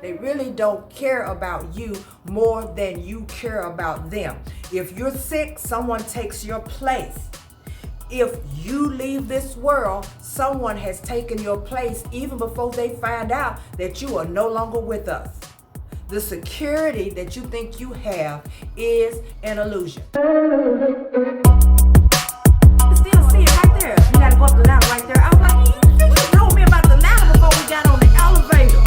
they really don't care about you more than you care about them. If you're sick, someone takes your place. If you leave this world, someone has taken your place even before they find out that you are no longer with us. The security that you think you have is an illusion. You still see it right there. You gotta go up the ladder right there. I was like, you told me about the ladder before we got on the elevator.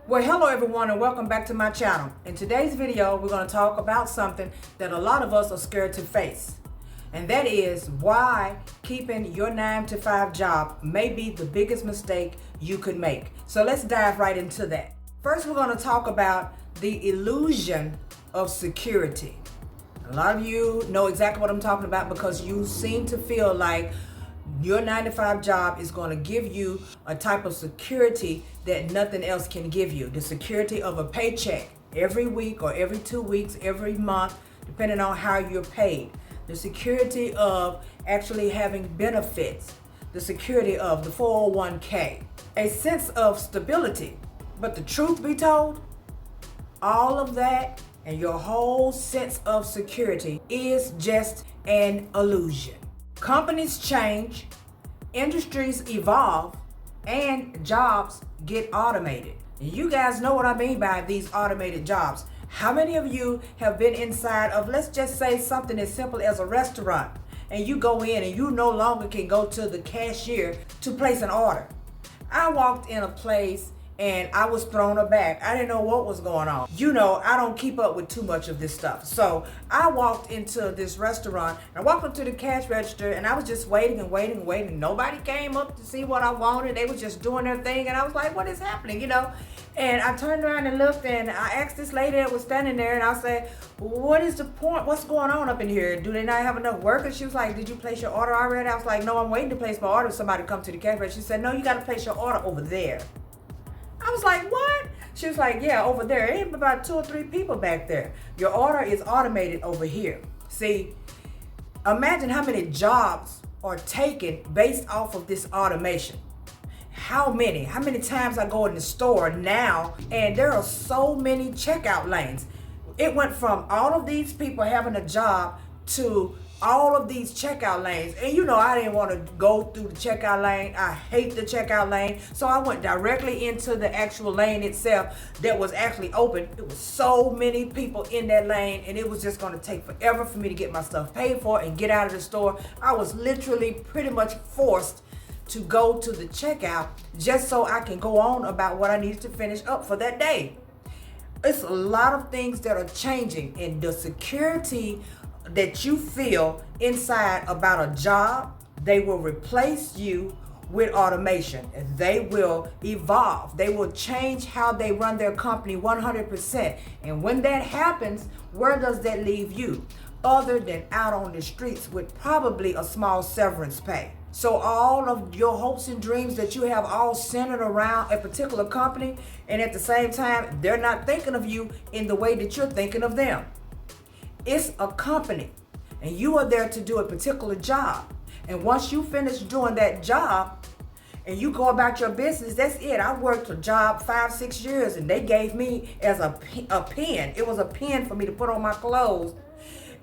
Well, hello everyone and welcome back to my channel. In today's video, we're going to talk about something that a lot of us are scared to face. And that is why keeping your 9-to-5 job may be the biggest mistake you could make. So let's dive right into that. First, we're going to talk about the illusion of security. A lot of you know exactly what I'm talking about because you seem to feel like your 9-to-5 job is going to give you a type of security that nothing else can give you. The security of a paycheck every week or every 2 weeks, every month, depending on how you're paid. The security of actually having benefits. The security of the 401k. A sense of stability. But the truth be told, all of that and your whole sense of security is just an illusion. Companies change, industries evolve, and jobs get automated. And you guys know what I mean by these automated jobs. How many of you have been inside of, let's just say, something as simple as a restaurant, and you go in and you no longer can go to the cashier to place an order? I walked in a place and I was thrown aback. I didn't know what was going on. You know, I don't keep up with too much of this stuff. So I walked into this restaurant and I walked up to the cash register and I was just waiting and waiting and waiting. Nobody came up to see what I wanted. They were just doing their thing. And I was like, what is happening, you know? And I turned around and looked and I asked this lady that was standing there and I said, what is the point? What's going on up in here? Do they not have enough workers? She was like, did you place your order already? I was like, no, I'm waiting to place my order. Somebody come to the cash register. She said, no, you got to place your order over there. I was like, what? She was like, yeah, over there. Ain't about 2 or 3 people back there. Your order is automated over here. See, imagine how many jobs are taken based off of this automation. How many times I go in the store now and there are so many checkout lanes. It went from all of these people having a job to all of these checkout lanes. And you know, I didn't want to go through the checkout lane. I hate the checkout lane. So I went directly into the actual lane itself that was actually open. It was so many people in that lane and it was just going to take forever for me to get my stuff paid for and get out of the store. I was literally pretty much forced to go to the checkout just so I can go on about what I needed to finish up for that day. It's a lot of things that are changing, and the security that you feel inside about a job, they will replace you with automation. And they will evolve. They will change how they run their company 100%. And when that happens, where does that leave you? Other than out on the streets with probably a small severance pay. So all of your hopes and dreams that you have all centered around a particular company, and at the same time, they're not thinking of you in the way that you're thinking of them. It's a company, and you are there to do a particular job. And once you finish doing that job, and you go about your business, that's it. I worked a job 5-6 years, and they gave me as a pen. It was a pen for me to put on my clothes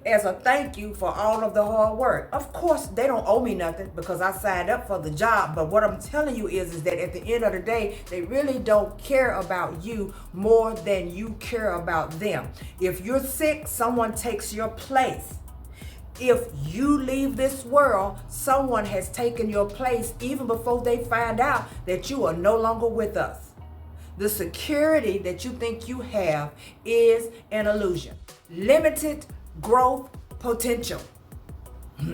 as a thank you for all of the hard work. Of course, they don't owe me nothing because I signed up for the job. But what I'm telling you is that at the end of the day, they really don't care about you more than you care about them. If you're sick, someone takes your place. If you leave this world, someone has taken your place even before they find out that you are no longer with us. The security that you think you have is an illusion. Limited growth potential.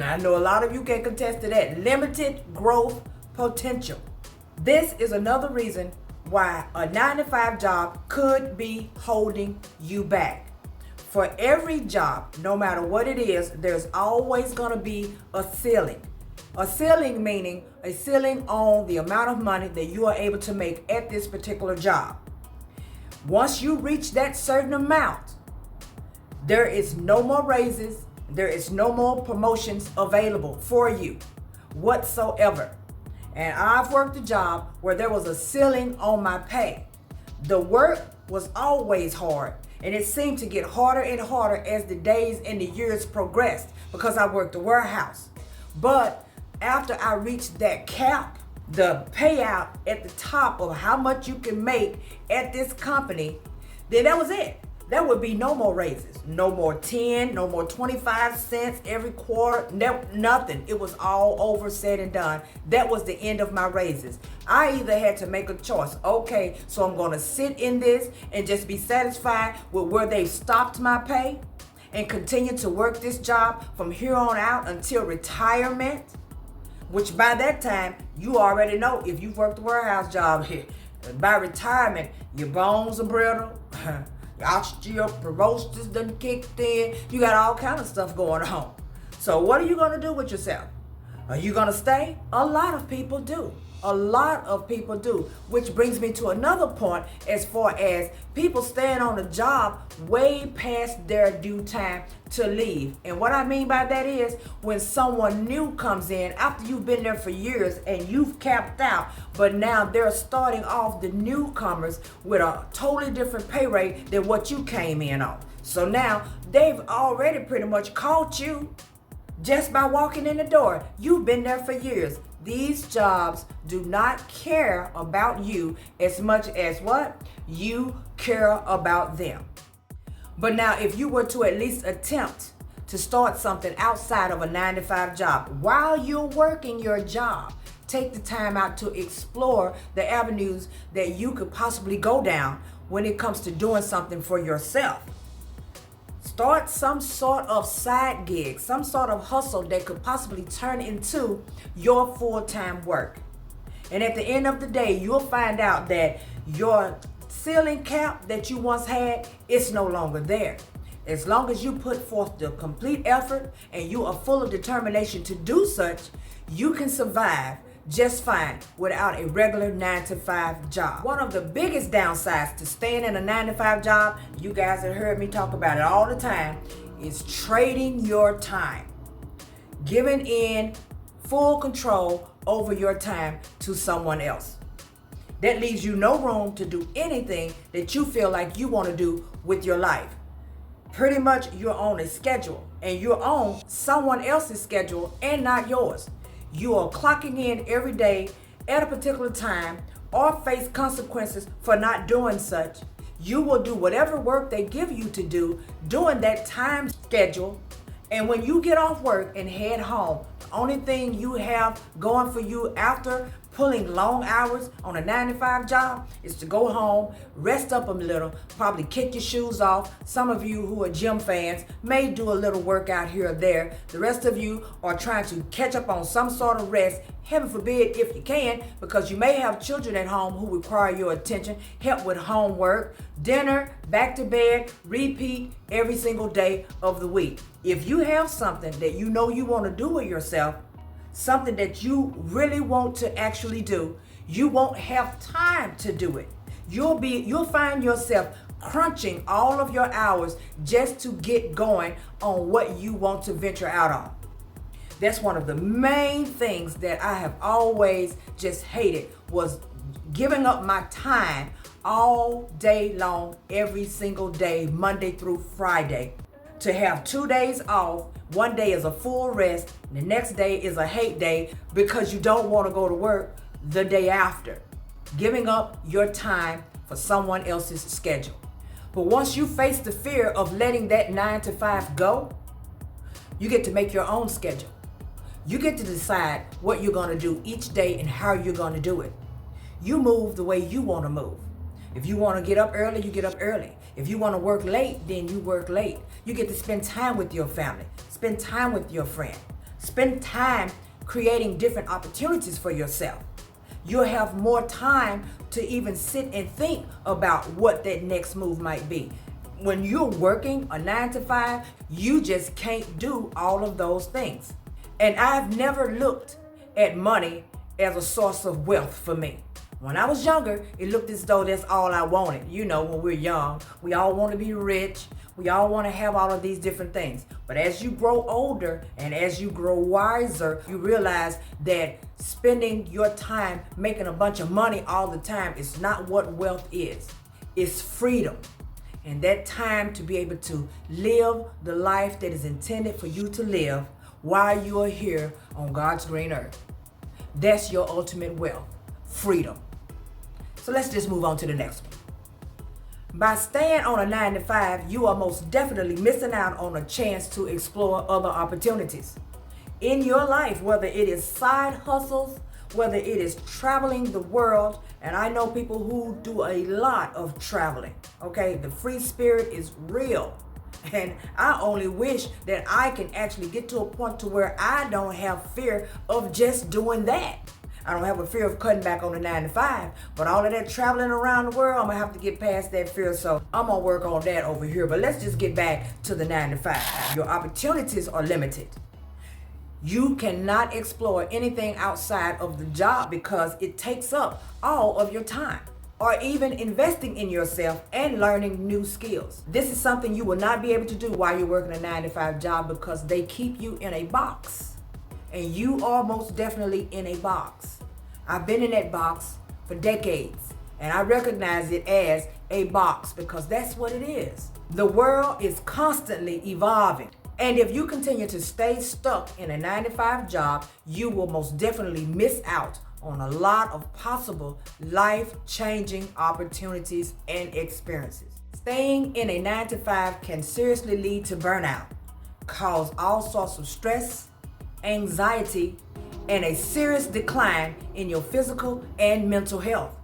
I know a lot of you can contest to that. Limited growth potential. This is another reason why a 9-to-5 job could be holding you back. For every job, no matter what it is, there's always going to be a ceiling. A ceiling meaning a ceiling on the amount of money that you are able to make at this particular job. Once you reach that certain amount, there is no more raises, there is no more promotions available for you whatsoever. And I've worked a job where there was a ceiling on my pay. The work was always hard, and it seemed to get harder and harder as the days and the years progressed because I worked the warehouse. But after I reached that cap, the payout at the top of how much you can make at this company, then that was it. There would be no more raises, no more 10, no more 25 cents every quarter, nothing. It was all over, said and done. That was the end of my raises. I either had to make a choice. Okay, so I'm gonna sit in this and just be satisfied with where they stopped my pay and continue to work this job from here on out until retirement, which by that time, you already know if you've worked a warehouse job here, by retirement, your bones are brittle, osteoporosis done kicked in. You got all kind of stuff going on. So what are you going to do with yourself? Are you going to stay? A lot of people do. A lot of people do. Which brings me to another point as far as people staying on a job way past their due time to leave. And what I mean by that is when someone new comes in after you've been there for years and you've capped out, but now they're starting off the newcomers with a totally different pay rate than what you came in on. So now they've already pretty much caught you just by walking in the door. You've been there for years. These jobs do not care about you as much as what? You care about them. But now if you were to at least attempt to start something outside of a 9-to-5 job while you're working your job, take the time out to explore the avenues that you could possibly go down when it comes to doing something for yourself. Start some sort of side gig, some sort of hustle that could possibly turn into your full-time work. And at the end of the day, you'll find out that your ceiling cap that you once had is no longer there. As long as you put forth the complete effort and you are full of determination to do such, you can survive just fine without a regular 9-to-5 job. One of the biggest downsides to staying in a 9-to-5 job, you guys have heard me talk about it all the time, is trading your time. Giving in full control over your time to someone else. That leaves you no room to do anything that you feel like you want to do with your life. Pretty much you're on a schedule and you're on someone else's schedule and not yours. You are clocking in every day at a particular time or face consequences for not doing such. You will do whatever work they give you to do during that time schedule. And when you get off work and head home, the only thing you have going for you after pulling long hours on a 9-to-5 job is to go home, rest up a little, probably kick your shoes off. Some of you who are gym fans may do a little workout here or there. The rest of you are trying to catch up on some sort of rest, heaven forbid if you can, because you may have children at home who require your attention, help with homework, dinner, back to bed, repeat every single day of the week. If you have something that you know you want to do with yourself, something that you really want to actually do, you won't have time to do it. You'll find yourself crunching all of your hours just to get going on what you want to venture out on. That's one of the main things that I have always just hated, was giving up my time all day long, every single day, Monday through Friday, to have 2 days off. One day is a full rest, and the next day is a hate day because you don't want to go to work the day after. Giving up your time for someone else's schedule. But once you face the fear of letting that 9-to-5 go, you get to make your own schedule. You get to decide what you're going to do each day and how you're going to do it. You move the way you want to move. If you want to get up early, you get up early. If you want to work late, then you work late. You get to spend time with your family, spend time with your friend, spend time creating different opportunities for yourself. You'll have more time to even sit and think about what that next move might be. When you're working a 9-to-5, you just can't do all of those things. And I've never looked at money as a source of wealth for me. When I was younger, it looked as though that's all I wanted. You know, when we're young, we all want to be rich. We all want to have all of these different things. But as you grow older and as you grow wiser, you realize that spending your time making a bunch of money all the time is not what wealth is. It's freedom. And that time to be able to live the life that is intended for you to live while you are here on God's green earth. That's your ultimate wealth, freedom. So let's just move on to the next one. By staying on a 9 to 5, you are most definitely missing out on a chance to explore other opportunities in your life, whether it is side hustles, whether it is traveling the world. And I know people who do a lot of traveling. Okay, the free spirit is real. And I only wish that I can actually get to a point to where I don't have fear of just doing that. I don't have a fear of cutting back on the 9 to 5, but all of that traveling around the world, I'm gonna have to get past that fear. So I'm gonna work on that over here. But let's just get back to the 9 to 5. Your opportunities are limited. You cannot explore anything outside of the job because it takes up all of your time, or even investing in yourself and learning new skills. This is something you will not be able to do while you're working a 9 to 5 job because they keep you in a box. And you are most definitely in a box. I've been in that box for decades, and I recognize it as a box because that's what it is. The world is constantly evolving. And if you continue to stay stuck in a 9 to 5 job, you will most definitely miss out on a lot of possible life-changing opportunities and experiences. Staying in a 9 to 5 can seriously lead to burnout, cause all sorts of stress, anxiety, and a serious decline in your physical and mental health.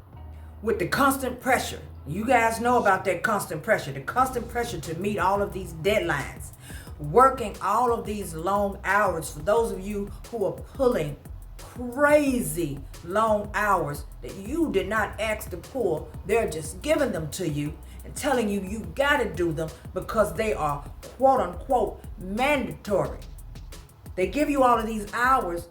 With the constant pressure, you guys know about that constant pressure, the constant pressure to meet all of these deadlines, working all of these long hours. For those of you who are pulling crazy long hours that you did not ask to pull, they're just giving them to you and telling you you gotta do them because they are quote unquote mandatory. They give you all of these hours.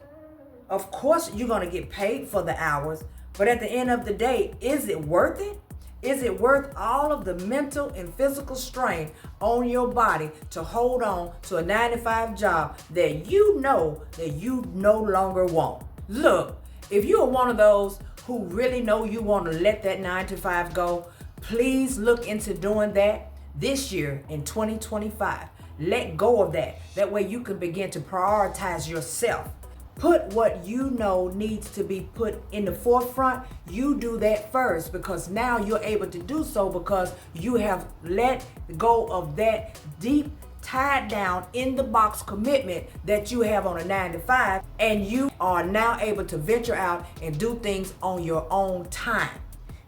Of course, you're going to get paid for the hours. But at the end of the day, is it worth it? Is it worth all of the mental and physical strain on your body to hold on to a 9 to 5 job that you know that you no longer want? Look, if you are one of those who really know you want to let that 9 to 5 go, please look into doing that this year in 2025. Let go of that. That way you can begin to prioritize yourself. Put what you know needs to be put in the forefront. You do that first because now you're able to do so because you have let go of that deep, tied down in the box commitment that you have on a 9 to 5, and you are now able to venture out and do things on your own time.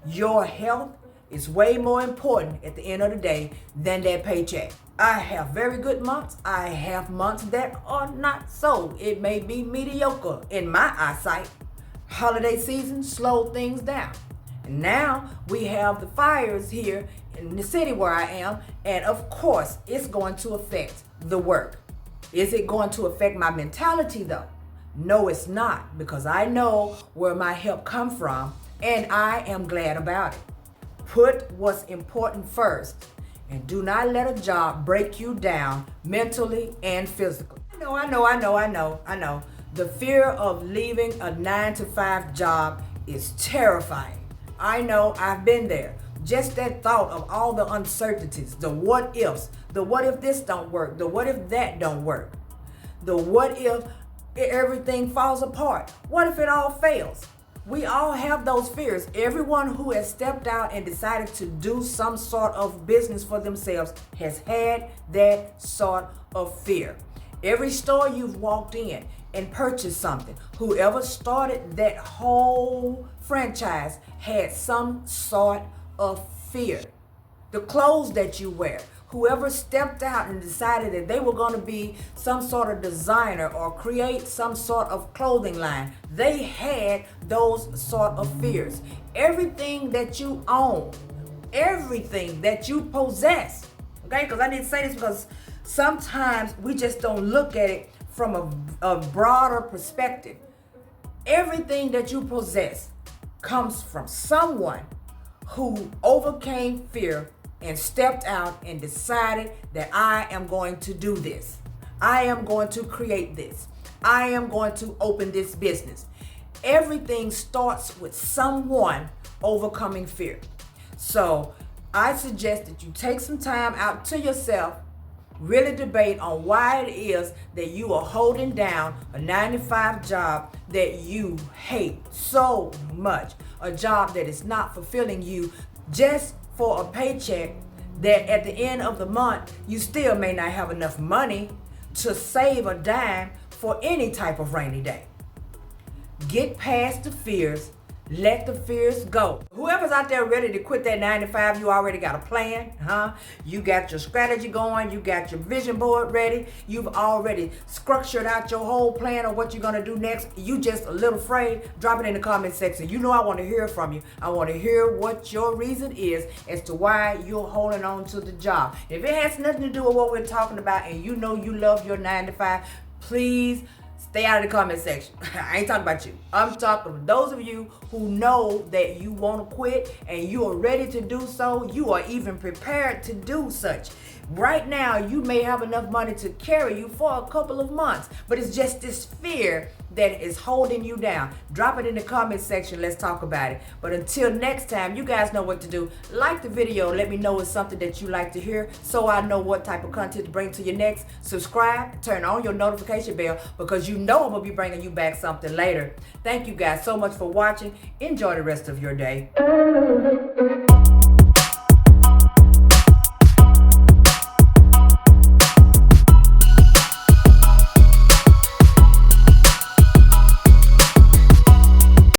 Your health is way more important at the end of the day than that paycheck. I have very good months. I have months that are not so. It may be mediocre in my eyesight. Holiday season slowed things down. And now we have the fires here in the city where I am. And of course, it's going to affect the work. Is it going to affect my mentality though? No, it's not, because I know where my help comes from and I am glad about it. Put what's important first. And do not let a job break you down mentally and physically. I know. The fear of leaving a 9 to 5 job is terrifying. I know, I've been there. Just that thought of all the uncertainties, the what ifs, the what if this don't work, the what if that don't work, the what if everything falls apart, what if it all fails. We all have those fears. Everyone who has stepped out and decided to do some sort of business for themselves has had that sort of fear. Every store you've walked in and purchased something, whoever started that whole franchise had some sort of fear. The clothes that you wear, whoever stepped out and decided that they were going to be some sort of designer or create some sort of clothing line, they had those sort of fears. Everything that you own, everything that you possess, okay? Because I need to say this because sometimes we just don't look at it from a broader perspective. Everything that you possess comes from someone who overcame fear and stepped out and decided that I am going to do this. I am going to create this. I am going to open this business. Everything starts with someone overcoming fear. So I suggest that you take some time out to yourself, really debate on why it is that you are holding down a 9-to-5 job that you hate so much, a job that is not fulfilling you just for a paycheck that at the end of the month you still may not have enough money to save a dime for any type of rainy day. Get past the fears. Let the fears go. Whoever's out there ready to quit that 9-to-5, you already got a plan, huh? You got your strategy going. You got your vision board ready. You've already structured out your whole plan of what you're going to do next. You just a little afraid. Drop it in the comment section. You know I want to hear from you. I want to hear what your reason is as to why you're holding on to the job. If it has nothing to do with what we're talking about and you know you love your 9-to-5, please stay out of the comment section. I ain't talking about you. I'm talking to those of you who know that you want to quit and you are ready to do so. You are even prepared to do such. Right now, you may have enough money to carry you for a couple of months, but it's just this fear that is holding you down. Drop it in the comment section. Let's talk about it. But until next time, you guys know what to do. Like the video. Let me know it's something that you like to hear so I know what type of content to bring to you next. Subscribe. Turn on your notification bell because you know I'm going to be bringing you back something later. Thank you guys so much for watching. Enjoy the rest of your day.